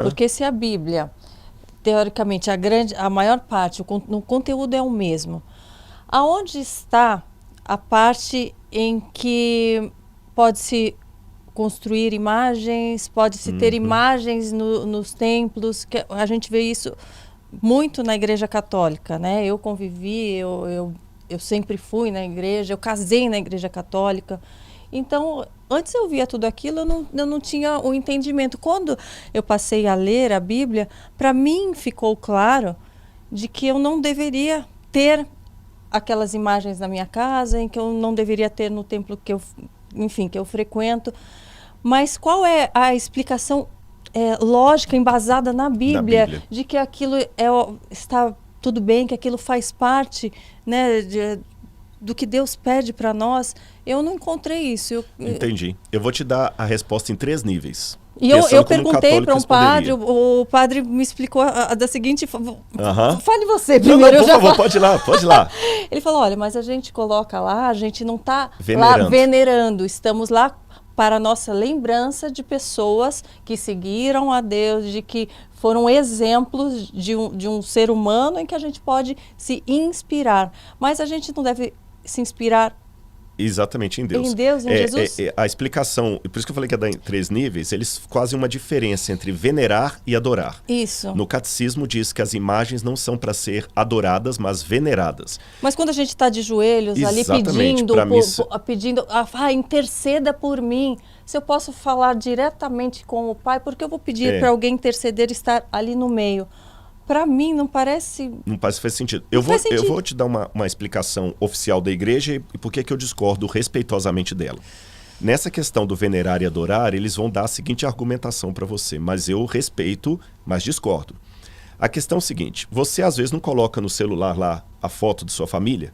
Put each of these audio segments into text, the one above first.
Porque se a Bíblia, teoricamente, a maior parte, o conteúdo é o mesmo, aonde está a parte em que pode-se construir imagens, pode-se ter imagens nos templos, que a gente vê isso muito na Igreja Católica, né? Eu convivi, eu sempre fui na igreja, eu casei na Igreja Católica. Então, antes eu via tudo aquilo, eu não tinha o entendimento. Quando eu passei a ler a Bíblia, para mim ficou claro de que eu não deveria ter aquelas imagens na minha casa, em que eu não deveria ter no templo que eu frequento. Mas qual é a explicação lógica, embasada na Bíblia, de que aquilo está tudo bem, que aquilo faz parte, né, do que Deus pede para nós? Eu não encontrei isso. Entendi. Eu vou te dar a resposta em 3 níveis. E eu perguntei para um padre, o padre me explicou da seguinte forma. Fale você primeiro. Não, por favor, pode ir lá. Ele falou, olha, mas a gente coloca lá, a gente não está lá venerando, estamos lá para a nossa lembrança de pessoas que seguiram a Deus, de que foram exemplos de um ser humano em que a gente pode se inspirar. Mas a gente não deve se inspirar exatamente em Deus. Em Deus, em Jesus? A explicação, por isso que eu falei que é em 3 níveis, eles fazem uma diferença entre venerar e adorar. Isso. No catecismo diz que as imagens não são para ser adoradas, mas veneradas. Mas quando a gente está de joelhos exatamente, ali pedindo, interceda por mim, se eu posso falar diretamente com o Pai, porque eu vou pedir para alguém interceder, estar ali no meio? Para mim, não parece... Não parece que faz sentido. Eu vou te dar uma explicação oficial da igreja e por que eu discordo respeitosamente dela. Nessa questão do venerar e adorar, eles vão dar a seguinte argumentação para você, mas eu respeito, mas discordo. A questão é o seguinte, você às vezes não coloca no celular lá a foto de sua família?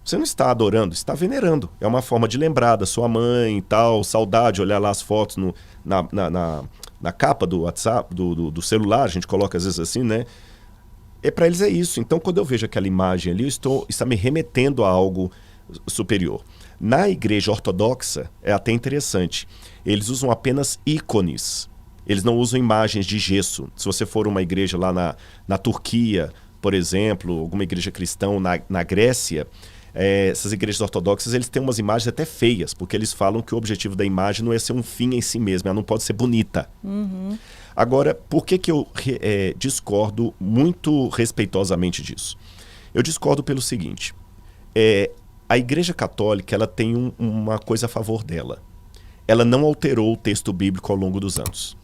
Você não está adorando, está venerando. É uma forma de lembrar da sua mãe e tal, saudade, olhar lá as fotos na capa do WhatsApp, do celular, a gente coloca às vezes assim, né? Para eles é isso. Então, quando eu vejo aquela imagem ali, está me remetendo a algo superior. Na igreja ortodoxa, é até interessante. Eles usam apenas ícones. Eles não usam imagens de gesso. Se você for uma igreja lá na Turquia, por exemplo, alguma igreja cristã na Grécia, essas igrejas ortodoxas, eles têm umas imagens até feias, porque eles falam que o objetivo da imagem não é ser um fim em si mesmo, ela não pode ser bonita. Agora, por que eu discordo muito respeitosamente disso? Eu discordo pelo seguinte, a Igreja Católica ela tem uma coisa a favor dela. Ela não alterou o texto bíblico ao longo dos anos.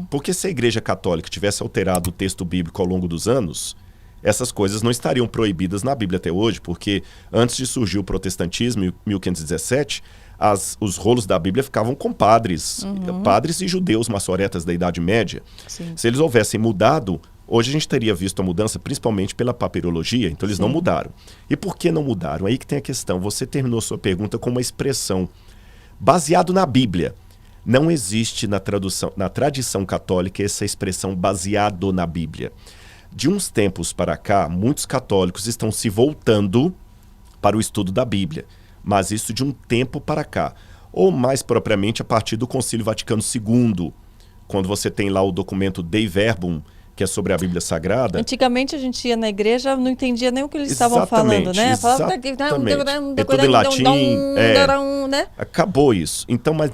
Porque se a Igreja Católica tivesse alterado o texto bíblico ao longo dos anos, essas coisas não estariam proibidas na Bíblia até hoje, porque antes de surgir o protestantismo, em 1517, os rolos da Bíblia ficavam com padres e judeus maçoretas da Idade Média. Sim. Se eles houvessem mudado, hoje a gente teria visto a mudança principalmente pela papirologia, então eles não mudaram. E por que não mudaram? Aí que tem a questão. Você terminou sua pergunta com uma expressão baseado na Bíblia. Não existe na tradição católica essa expressão baseado na Bíblia. De uns tempos para cá, muitos católicos estão se voltando para o estudo da Bíblia, mas isso de um tempo para cá, ou mais propriamente a partir do Concílio Vaticano II, quando você tem lá o documento Dei Verbum, que é sobre a Bíblia Sagrada. Antigamente a gente ia na igreja, não entendia nem o que eles estavam falando, né? Exatamente. É tudo em latim, né? Acabou isso. Então, mas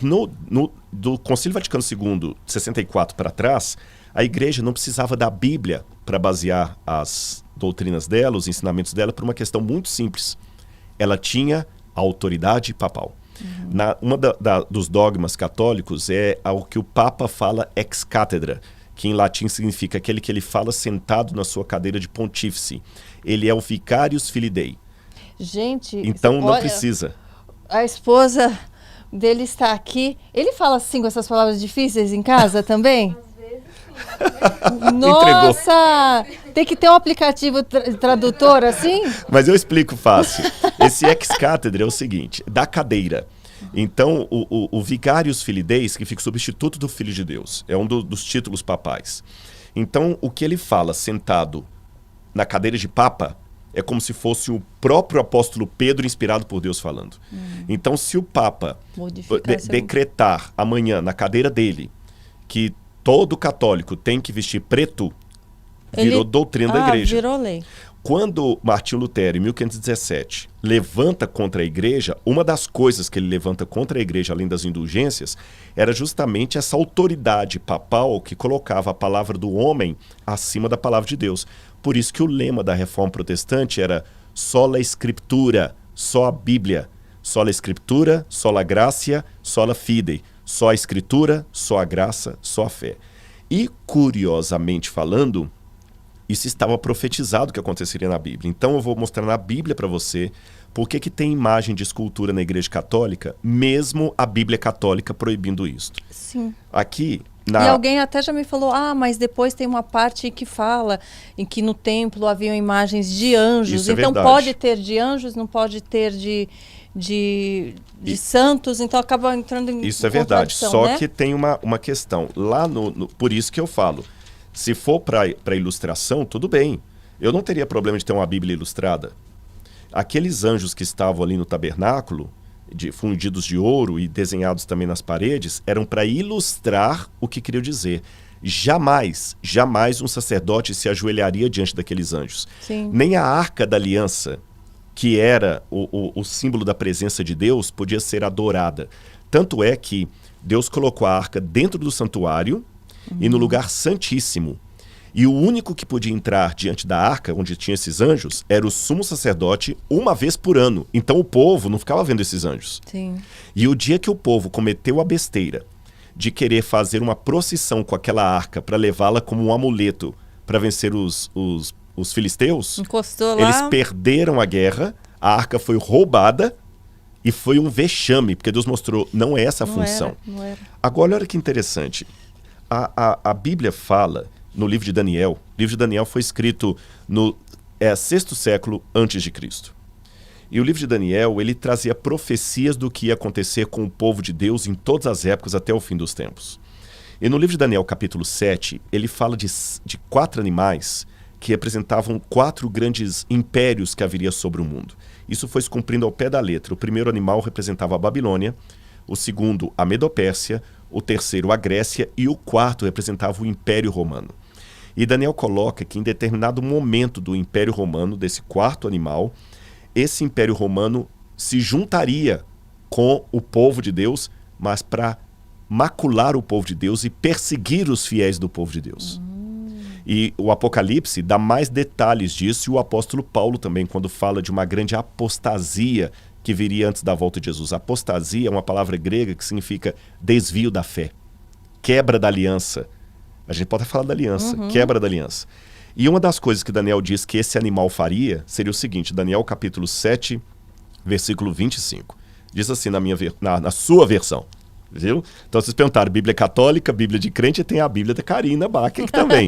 do Concílio Vaticano II, 64 para trás, a igreja não precisava da Bíblia para basear as doutrinas dela, os ensinamentos dela, por uma questão muito simples. Ela tinha a autoridade papal. Dos dogmas católicos é o que o Papa fala ex cátedra, que em latim significa aquele que ele fala sentado na sua cadeira de pontífice. Ele é o vicarius filii Dei. Gente, então não precisa. A esposa dele está aqui. Ele fala assim com essas palavras difíceis em casa também? Nossa! Tem que ter um aplicativo tradutor assim? Mas eu explico fácil. Esse ex cátedra é o seguinte, da cadeira. Então, o vicarius filii Dei significa substituto do Filho de Deus. É um dos títulos papais. Então, o que ele fala sentado na cadeira de papa é como se fosse o próprio apóstolo Pedro inspirado por Deus falando. Então, se o papa decretar amanhã na cadeira dele que todo católico tem que vestir preto, virou doutrina da igreja. Virou lei. Quando Martinho Lutero, em 1517, levanta contra a igreja, uma das coisas que ele levanta contra a igreja, além das indulgências, era justamente essa autoridade papal que colocava a palavra do homem acima da palavra de Deus. Por isso que o lema da Reforma Protestante era sola Scriptura, só a Bíblia. Sola Scriptura, sola gratia, sola fide. Só a Escritura, só a graça, só a fé. E, curiosamente falando, isso estava profetizado que aconteceria na Bíblia. Então eu vou mostrar na Bíblia para você por que tem imagem de escultura na Igreja Católica, mesmo a Bíblia Católica proibindo isso. Sim. Aqui... E alguém até já me falou, mas depois tem uma parte que fala em que no templo haviam imagens de anjos. Isso é então verdade. Pode ter de anjos, não pode ter de santos, então acaba entrando em Isso é verdade, só né? que tem uma questão. Lá por isso que eu falo, se for para ilustração, tudo bem. Eu não teria problema de ter uma Bíblia ilustrada. Aqueles anjos que estavam ali no tabernáculo, fundidos de ouro e desenhados também nas paredes, eram para ilustrar o que queria dizer. Jamais um sacerdote se ajoelharia diante daqueles anjos. Sim. Nem a Arca da Aliança, que era o símbolo da presença de Deus, podia ser adorada. Tanto é que Deus colocou a arca dentro do santuário e no lugar santíssimo. E o único que podia entrar diante da arca, onde tinha esses anjos, era o sumo sacerdote uma vez por ano. Então o povo não ficava vendo esses anjos. Sim. E o dia que o povo cometeu a besteira de querer fazer uma procissão com aquela arca para levá-la como um amuleto para vencer os filisteus, encostou lá. Eles perderam a guerra, a arca foi roubada e foi um vexame, porque Deus mostrou, não é essa a função. Não era. Agora, olha que interessante. A Bíblia fala... No livro de Daniel. O livro de Daniel foi escrito no 6º século antes de Cristo. E o livro de Daniel, ele trazia profecias do que ia acontecer com o povo de Deus em todas as épocas até o fim dos tempos. E no livro de Daniel, capítulo 7, ele fala de 4 animais que representavam 4 grandes impérios que haveria sobre o mundo. Isso foi se cumprindo ao pé da letra. O primeiro animal representava a Babilônia, o segundo a Medopérsia, o terceiro a Grécia e o quarto representava o Império Romano. E Daniel coloca que em determinado momento do Império Romano, desse quarto animal, esse Império Romano se juntaria com o povo de Deus, mas para macular o povo de Deus e perseguir os fiéis do povo de Deus. E o Apocalipse dá mais detalhes disso, e o apóstolo Paulo também, quando fala de uma grande apostasia que viria antes da volta de Jesus. Apostasia é uma palavra grega que significa desvio da fé, quebra da aliança. A gente pode falar da aliança, quebra da aliança. E uma das coisas que Daniel diz que esse animal faria seria o seguinte, Daniel capítulo 7, versículo 25. Diz assim na sua versão, viu? Então vocês perguntaram, Bíblia católica, Bíblia de crente, e tem a Bíblia da Karina Bach aqui também.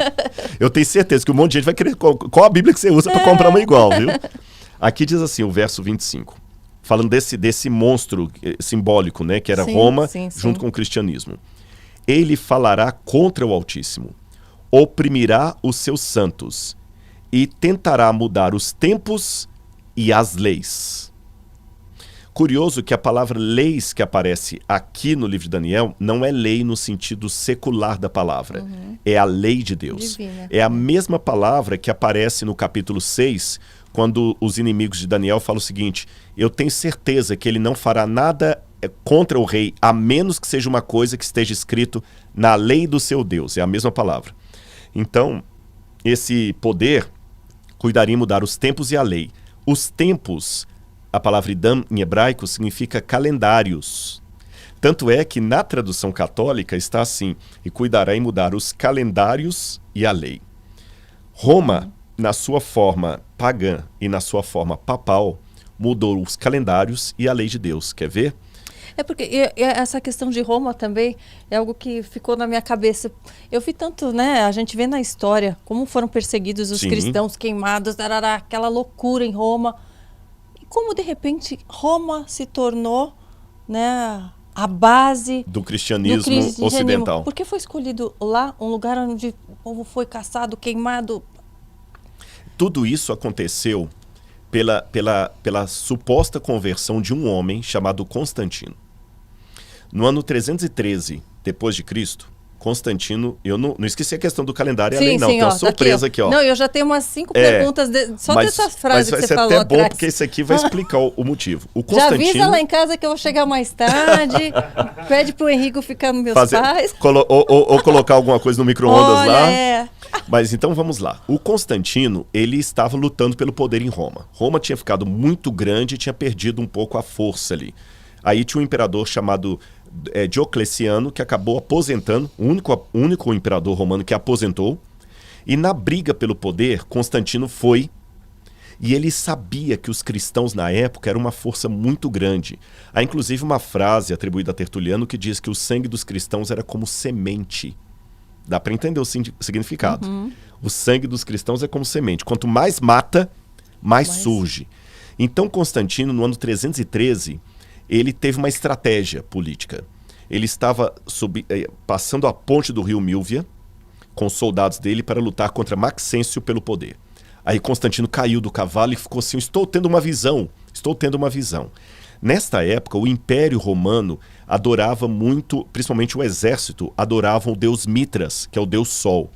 Eu tenho certeza que um monte de gente vai querer, qual a Bíblia que você usa para comprar uma igual, viu? Aqui diz assim, o verso 25, falando desse monstro simbólico, né, que era Roma, junto com o cristianismo. Ele falará contra o Altíssimo, oprimirá os seus santos e tentará mudar os tempos e as leis. Curioso que a palavra leis que aparece aqui no livro de Daniel não é lei no sentido secular da palavra, é a lei de Deus. Divina. É a mesma palavra que aparece no capítulo 6, quando os inimigos de Daniel falam o seguinte, eu tenho certeza que ele não fará nada contra o rei, a menos que seja uma coisa que esteja escrito na lei do seu Deus. É a mesma palavra. Então, esse poder cuidaria em mudar os tempos e a lei. Os tempos, a palavra idam em hebraico significa calendários. Tanto é que na tradução católica está assim, e cuidará em mudar os calendários e a lei. Roma, na sua forma pagã e na sua forma papal, mudou os calendários e a lei de Deus. Quer ver? É porque essa questão de Roma também é algo que ficou na minha cabeça. Eu vi tanto, né? A gente vê na história como foram perseguidos os cristãos, queimados, aquela loucura em Roma. E como, de repente, Roma se tornou, né, a base do cristianismo ocidental. Por que foi escolhido lá um lugar onde o povo foi caçado, queimado? Tudo isso aconteceu pela suposta conversão de um homem chamado Constantino. No ano 313 depois de Cristo, Constantino, eu não esqueci a questão do calendário e a sim, lei, não. Sim, tem uma surpresa aqui, ó. Não, eu já tenho umas 5 perguntas só dessas frases que você falou. Mas vai ser até bom, porque isso aqui vai explicar o motivo. O Constantino... Já avisa lá em casa que eu vou chegar mais tarde, pede pro Henrico ficar nos meus pais. Ou colocar alguma coisa no micro-ondas lá. É. Mas então vamos lá. O Constantino, ele estava lutando pelo poder em Roma. Roma tinha ficado muito grande e tinha perdido um pouco a força ali. Aí tinha um imperador chamado Diocleciano, que acabou aposentando, o único imperador romano que aposentou. E na briga pelo poder, Constantino foi, e ele sabia que os cristãos na época eram uma força muito grande. Há inclusive uma frase atribuída a Tertuliano que diz que o sangue dos cristãos era como semente. Dá para entender o significado. Uhum. O sangue dos cristãos é como semente. Quanto mais mata, mais surge. Então Constantino, no ano 313, ele teve uma estratégia política. Ele estava passando a ponte do rio Milvia com os soldados dele para lutar contra Maxêncio pelo poder. Aí Constantino caiu do cavalo e ficou assim, estou tendo uma visão. Nesta época, o Império Romano adorava muito, principalmente o exército, adoravam o deus Mitras, que é o deus Sol.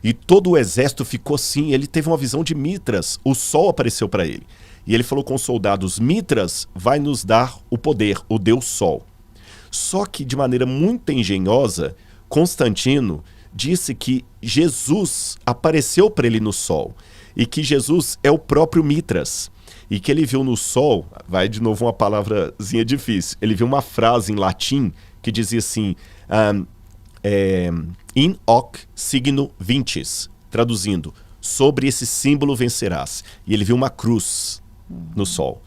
E todo o exército ficou assim, ele teve uma visão de Mitras, o Sol apareceu para ele. E ele falou com os soldados, Mitras vai nos dar o poder, o deus Sol. Só que, de maneira muito engenhosa, Constantino disse que Jesus apareceu para ele no Sol. E que Jesus é o próprio Mitras. E que ele viu no Sol, vai de novo uma palavrazinha difícil, ele viu uma frase em latim que dizia assim, in hoc signo vinces, traduzindo, sobre esse símbolo vencerás. E ele viu uma cruz no Sol.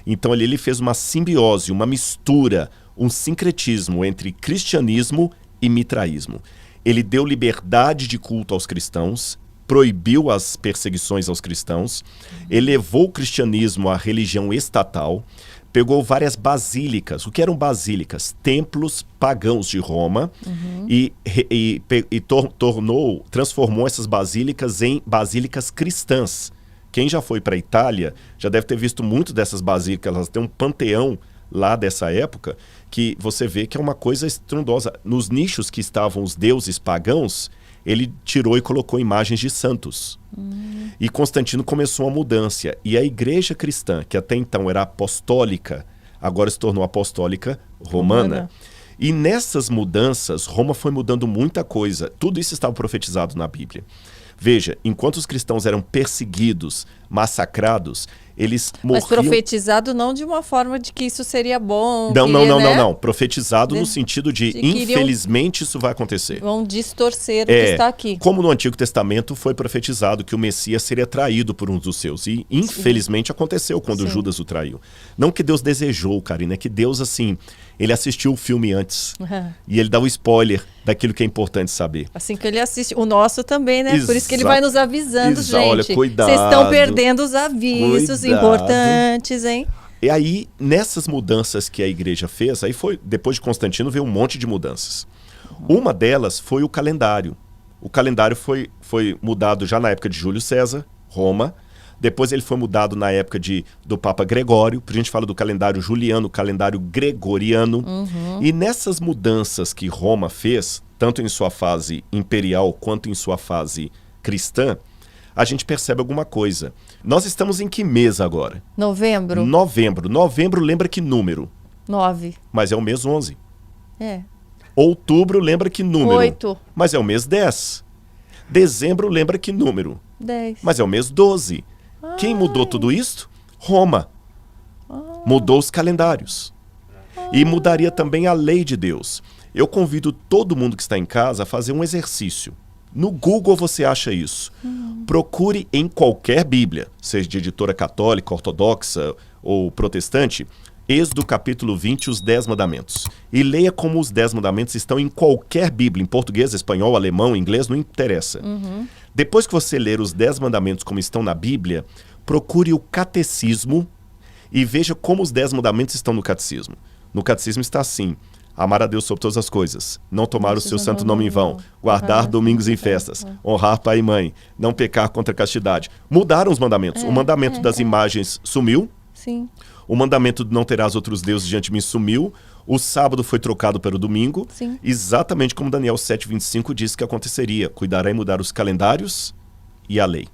Então ali ele fez uma simbiose, uma mistura, um sincretismo entre cristianismo e mitraísmo. Ele deu liberdade de culto aos cristãos, proibiu as perseguições aos cristãos, elevou o cristianismo à religião estatal, pegou várias basílicas. O que eram basílicas? Templos pagãos de Roma, e transformou essas basílicas em basílicas cristãs. Quem já foi para a Itália já deve ter visto muito dessas basílicas, elas têm um panteão lá dessa época, que você vê que é uma coisa estrondosa. Nos nichos que estavam os deuses pagãos, ele tirou e colocou imagens de santos. E Constantino começou uma mudança. E a igreja cristã, que até então era apostólica, agora se tornou apostólica romana. E nessas mudanças, Roma foi mudando muita coisa. Tudo isso estava profetizado na Bíblia. Veja, enquanto os cristãos eram perseguidos, massacrados, eles morriam... Mas profetizado não de uma forma de que isso seria bom. Não. Profetizado no sentido de infelizmente isso vai acontecer. Vão distorcer o que está aqui. Como no Antigo Testamento foi profetizado que o Messias seria traído por um dos seus. E infelizmente aconteceu quando Judas o traiu. Não que Deus desejou, Karina, é que Deus, assim, ele assistiu o filme antes. E ele dá o spoiler daquilo que é importante saber. Assim que ele assiste. O nosso também, né? Por isso que ele vai nos avisando, gente. Olha, cuidado. Vocês estão perdendo os avisos importantes, hein? E aí, nessas mudanças que a igreja fez, aí foi, depois de Constantino, veio um monte de mudanças. Uma delas foi o calendário. O calendário foi mudado já na época de Júlio César, Roma. Depois ele foi mudado na época do Papa Gregório. A gente fala do calendário juliano, calendário gregoriano. E nessas mudanças que Roma fez, tanto em sua fase imperial quanto em sua fase cristã, a gente percebe alguma coisa. Nós estamos em que mês agora? Novembro. Novembro lembra que número? 9. Mas é o mês 11. É. Outubro lembra que número? 8. Mas é o mês 10. Dezembro lembra que número? 10. Mas é o mês 12. Quem mudou tudo isso? Roma. Mudou os calendários. E mudaria também a lei de Deus. Eu convido todo mundo que está em casa a fazer um exercício. No Google você acha isso. Procure em qualquer Bíblia, seja de editora católica, ortodoxa ou protestante, Êxodo capítulo 20, os 10 mandamentos. E leia como os 10 mandamentos estão em qualquer Bíblia, em português, espanhol, alemão, inglês, não interessa. Depois que você ler os 10 mandamentos como estão na Bíblia, procure o catecismo e veja como os 10 mandamentos estão no catecismo. No catecismo está assim: amar a Deus sobre todas as coisas, não tomar o seu santo nome em vão, guardar domingos e festas, honrar pai e mãe, não pecar contra a castidade. Mudaram os mandamentos. O mandamento das imagens sumiu. Sim. O mandamento de não terás outros deuses diante de mim sumiu. O sábado foi trocado pelo domingo, Sim. exatamente como Daniel 7:25 disse que aconteceria. Cuidará em mudar os calendários e a lei.